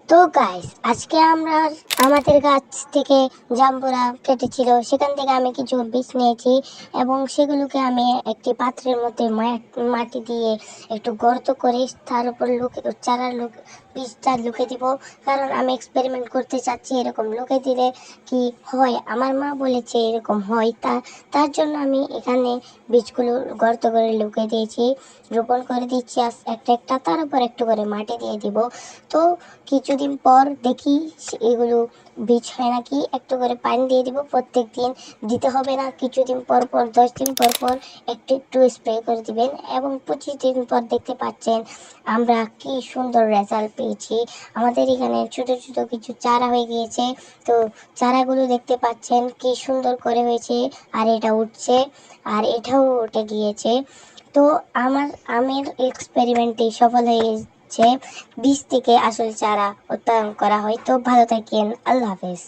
তো গাইস, আজকে আমরা আমাদের গাছ থেকে জাম্বুরা কেটেছিল, সেখান থেকে আমি কিছু বীজ নিয়েছি এবং সেগুলোকে আমি একটি পাত্রের মধ্যে মাটি দিয়ে একটু গর্ত করে তার উপর বীজটা লুকে দিব। কারণ আমি এক্সপেরিমেন্ট করতে চাচ্ছি এরকম লুকে দিলে কি হয়। আমার মা বলেছে এরকম হয়, তার জন্য আমি এখানে বীজগুলো গর্ত করে লুকে দিয়েছি, রোপণ করে দিচ্ছি একটা একটা, তার উপর একটু করে মাটি দিয়ে দিব। তো কিছুদিন পর দেখি এগুলো বীজ হয় নাকি। একটু করে পানি দিয়ে দিব, প্রত্যেক দিন দিতে হবে না, কিছুদিন পর পর 10 দিন পর পর একটু একটু স্প্রে করে দিবেন এবং 25 দিন পর দেখতে পাচ্ছেন আমরা কি সুন্দর রেজাল্ট পেয়েছি। আমাদের এখানে ছোট ছোট কিছু চারা হয়ে গিয়েছে, তো চারাগুলো দেখতে পাচ্ছেন কি সুন্দর করে হয়েছে। আর এটা উঠছে, আর এটাও উঠে গিয়েছে। তো আমের এক্সপেরিমেন্টে সফল হয়েছে, বীজ থেকে আসল চারা উৎপাদন করা হয়। তো ভালো থাকেন, আল্লাহ হাফেজ।